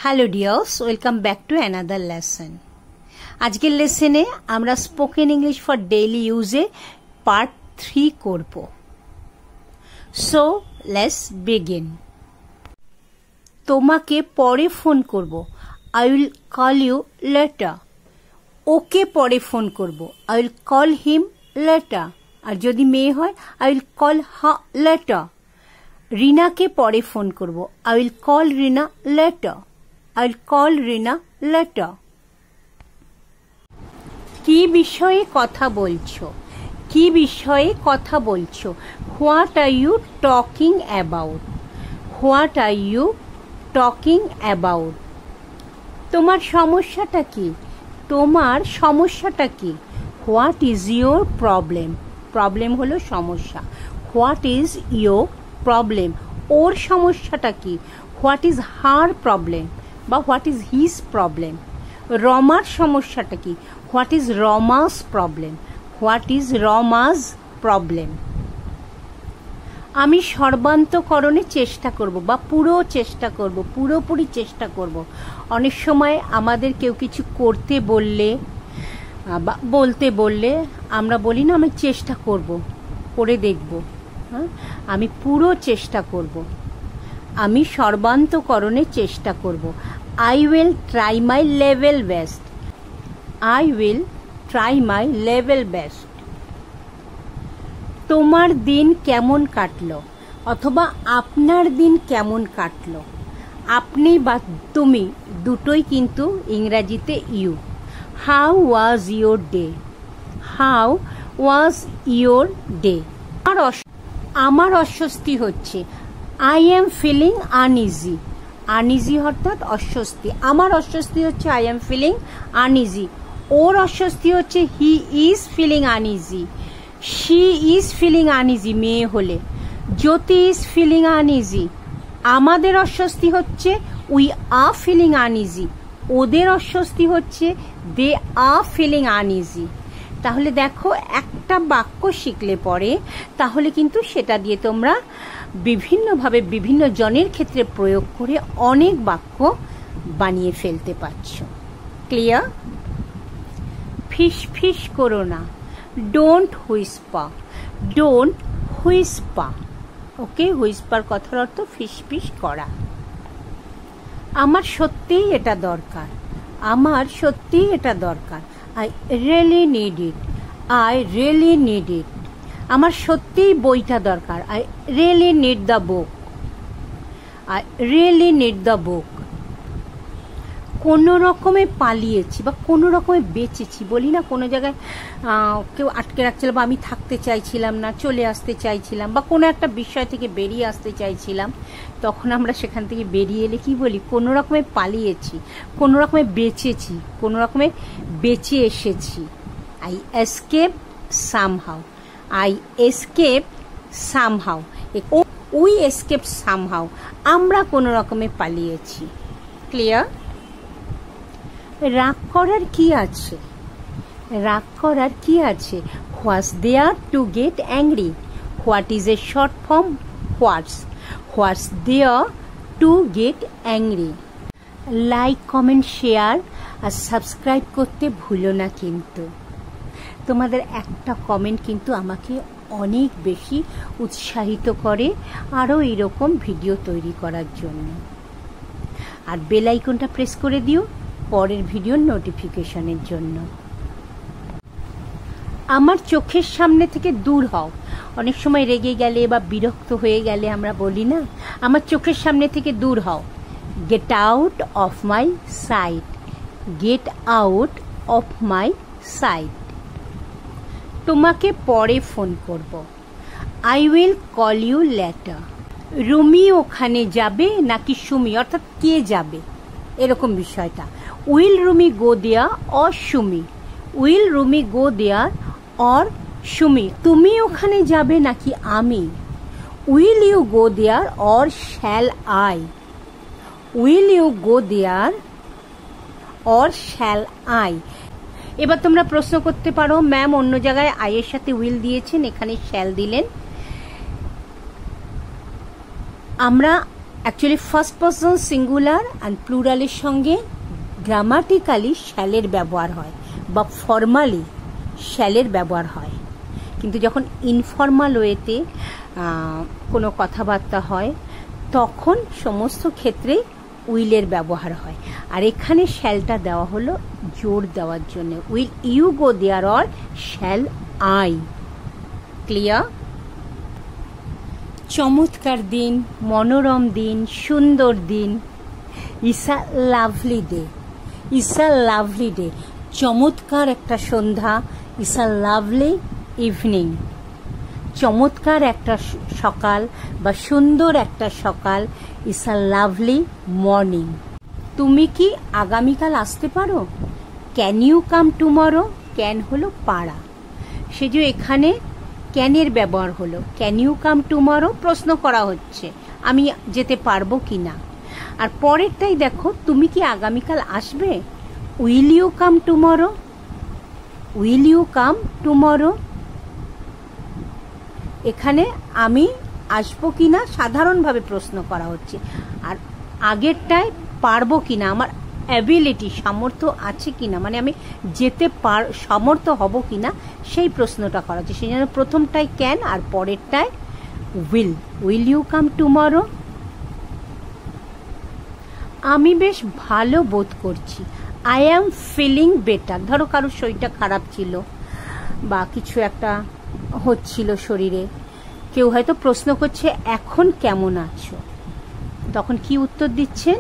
Hello dears, welcome back to another lesson. আজকের লেসনে আমরা স্পোকেন ইংলিশ ফর ডেইলি ইউজে পার্ট 3 করব। So let's begin. তোমাকে পরে ফোন করব, I will call you later. Okay পরে ফোন করব, I will call him later. আর যদি মেয়ে হয়, I will call her later. রিনাকে পরে ফোন করব, I will call Rina later. I will call Rina later. কি বিষয়ে কথা বলছো? কি বিষয়ে কথা বলছো? What are you talking about? What are you talking about? তোমার সমস্যাটা কি? তোমার সমস্যাটা কি? What is your problem? Problem হলো সমস্যা। What is your problem? ওর সমস্যাটা কি? What is her problem? বা হোয়াট ইজ হিজ প্রবলেম। রমার সমস্যাটা কি? What is Rama's problem. What is Rama's problem. আমি সর্বান্তকরণে চেষ্টা করব বা পুরো চেষ্টা করব, পুরোপুরি চেষ্টা করব। অনেক সময় আমাদের কেউ কিছু করতে বললে বা বলতে বললে আমরা বলি না, আমি চেষ্টা করব, করে দেখব। হ্যাঁ, আমি পুরো চেষ্টা করব, আমি সর্বান্তকরণে চেষ্টা করব। I will try my level best. I will try my level best. তোমার দিন কেমন কাটলো? অথবা আপনার দিন কেমন কাটলো? আপনি বা তুমি দুটোই কিন্তু ইংরাজিতে you. How was your day? How was your day? আমার অস্বস্তি হচ্ছে। I am feeling uneasy. Uneasy অর্থাৎ অস্বস্তি। আমার অস্বস্তি হচ্ছে, আই এম ফিলিং আনইজি। ওর অস্বস্তি হচ্ছে, he is feeling uneasy. She is feeling uneasy মেয়ে হলে। Jyoti is feeling uneasy. আমাদের অস্বস্তি হচ্ছে, উই আর ফিলিং আনইজি। ওদের অস্বস্তি হচ্ছে, দে আর ফিলিং আনইজি। তাহলে দেখো, একটা বাক্য শিখলে পরে তাহলে কিন্তু সেটা দিয়ে তোমরা বিভিন্নভাবে বিভিন্ন জনের ক্ষেত্রে প্রয়োগ করে অনেক বাক্য বানিয়ে ফেলতে পারছো। ক্লিয়ার? ফিস ফিস করো না, don't Whisper. Don't Whisper. Okay, Whisper কথার অর্থ ফিস ফিস করা। আমার সত্যিই এটা দরকার। আমার সত্যিই এটা দরকার। I really need it. I really need it. আমার সত্যিই বইটা দরকার। I really need the book. I really need the book. কোনো রকমে পালিয়েছি বা কোনো রকমে বেঁচেছি, বলি না কোনো জায়গায় কেউ আটকে রাখছিল বা আমি থাকতে চাইছিলাম না, চলে আসতে চাইছিলাম বা কোনো একটা বিষয় থেকে বেরিয়ে আসতে চাইছিলাম, তখন আমরা সেখান থেকে বেরিয়ে এলে কি বলি? কোনো রকমে পালিয়েছি, কোনো রকমে বেঁচেছি, কোনো রকমে বেঁচে এসেছি। I escape somehow. I escape somehow. We escape somehow. আমরা কোনো রকমে পালিয়েছি। ক্লিয়ার? রাগ করার কি আছে? রাগ করার কি আছে? What's there to get angry? What is a short form? What's there to get angry? Like, comment, share আর সাবস্ক্রাইব করতে ভুলো না কিন্তু। তোমাদের একটা কমেন্ট কিন্তু আমাকে অনেক বেশি উৎসাহিত করে আরও এইরকম ভিডিও তৈরি করার জন্য। আর বেল আইকনটা প্রেস করে দিও পরের ভিডিওর নোটিফিকেশনের জন্য। আমার চোখের সামনে থেকে দূর হও। অনেক সময় রেগে গেলে বা বিরক্ত হয়ে গেলে আমরা বলি না, আমার চোখের সামনে থেকে দূর হও। Get out of my sight. Get out of my sight. তোমাকে পরে ফোন করব, I will call you later. Rumi ওখানে যাবে নাকি সুমি, অর্থাৎ কে যাবে এরকম বিষয়টা। Will Rumi go there or Sumi. Will Rumi go there or Sumi. তুমি ওখানে যাবে নাকি আমি। Will you go there or shall I. Will you go there or shall I. এবার তোমরা প্রশ্ন করতে পারো, ম্যাম অন্য জায়গায় আইয়ের সাথে উইল দিয়েছেন, এখানে শ্যাল দিলেন। আমরা actually first person singular and প্লুরালের সঙ্গে গ্রামাটিক্যালি শ্যালের ব্যবহার হয় বা ফর্মালি শ্যালের ব্যবহার হয়, কিন্তু যখন ইনফর্মাল ওয়েতে কোনো কথাবার্তা হয় তখন সমস্ত ক্ষেত্রেই উইলের ব্যবহার হয়। আর এখানে শ্যালটা দেওয়া হলো জোর দেওয়ার জন্য, will you go there or shall I. Clear? চমৎকার দিন, মনোরম দিন, সুন্দর দিন। It's a lovely day, it's a lovely day. চমৎকার একটা সন্ধ্যা, ইটস আ লাভলি ইভিনিং। চমৎকার একটা সকাল বা সুন্দর একটা সকাল, ইটস আ লাভলি মর্নিং। তুমি কি আগামীকাল আসতে পারো? Can you come tomorrow? Can হলো পারা, সে যে এখানে ক্যানের ব্যবহার হলো। ক্যান ইউ কাম টুমরো প্রশ্ন করা হচ্ছে আমি যেতে পারবো কি না। আর পরেরটাই দেখো, তুমি কি আগামীকাল আসবে? Will you come tomorrow? Will you come tomorrow? এখানে আমি আসবো কি না সাধারণভাবে প্রশ্ন করা হচ্ছে, আর আগেরটায় পারবো কি না, আমার অ্যাবিলিটি সামর্থ্য আছে কি না, মানে আমি যেতে সমর্থ হব কি না সেই প্রশ্নটা করা হচ্ছে। সেই জন্য প্রথমটায় ক্যান আর পরেরটায় will. Will you come tomorrow? আমি বেশ ভালো বোধ করছি। I am feeling better. ধরো কারোর শরীরটা খারাপ ছিল বা কিছু একটা হচ্ছিল শরীরে, কেউ হয়তো প্রশ্ন করছে এখন কেমন আছো, তখন কি উত্তর দিচ্ছেন?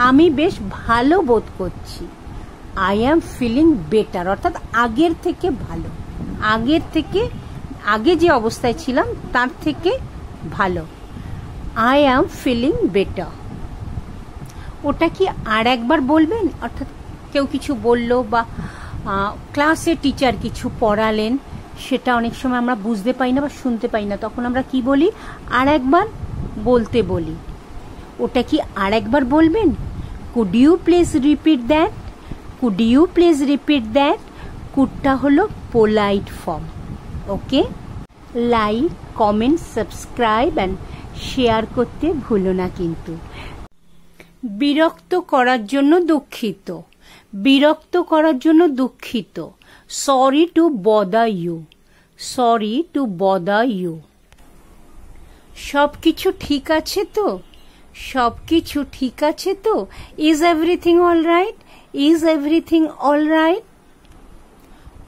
আমি বেশ ভালো বোধ করছি। আই অ্যাম ফিলিং বেটার, অর্থাৎ আগের থেকে ভালো, আগের থেকে, আগে যে অবস্থায় ছিলাম তার থেকে ভালো। I am feeling better. ওটা কি আর একবার বলবেন? অর্থাৎ কেউ কিছু বললো বা ক্লাসে টিচার কিছু পড়ালেন, সেটা অনেক সময় আমরা বুঝতে পাই না বা শুনতে পাই না, তখন আমরা কি বলি? আর একবার বলতে বলি। ওটা কি আর একবার বলবেন? Could you please repeat that? Could you please repeat that? কুডটা হলো polite form. Okay, like, comment, subscribe and share করতে ভুলো না কিন্তু। বিরক্ত করার জন্য দুঃখিত, বিরক্ত করার জন্য দুঃখিত। Sorry to bother you, sorry to bother you. সব কিছু ঠিক আছে তো? সব কিছু ঠিক আছে তো? Is everything all right? Is everything all right?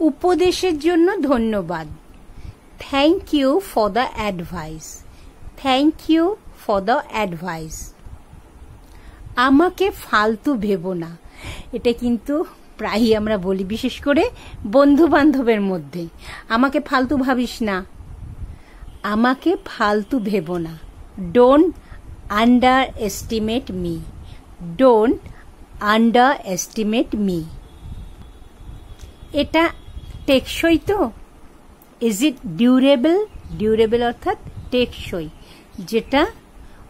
উপদেশের জন্য ধন্যবাদ। Thank you for the advice, thank you for the advice. আমাকে ফালতু ভেবো না। এটা কিন্তু প্রায়ই আমরা বলি, বিশেষ করে বন্ধু বান্ধবের মধ্যে। আমাকে ফালতু ভাবিস না, আমাকে ফালতু ভেবো না। Don't under estimate me, don't under estimate me. এটা টেকসই তো? Is it durable? ডিউরেবল অর্থাৎ টেকসই, যেটা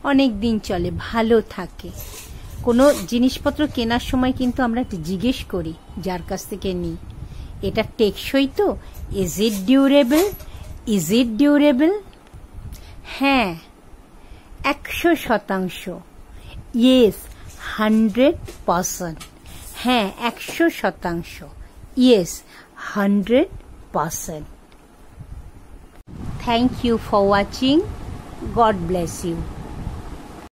অনেক দিন চলে, ভালো থাকে। কোনো জিনিসপত্র কেনার সময় কিন্তু আমরা জিজ্ঞেস করি যার কাছ থেকে নিই, এটা টেকসই তো? Is it durable? Is it durable? হ্যাঁ, 100%। ইয়েস, 100%। হ্যাঁ, 100%। Yes, 100%। Thank you for watching. God bless you.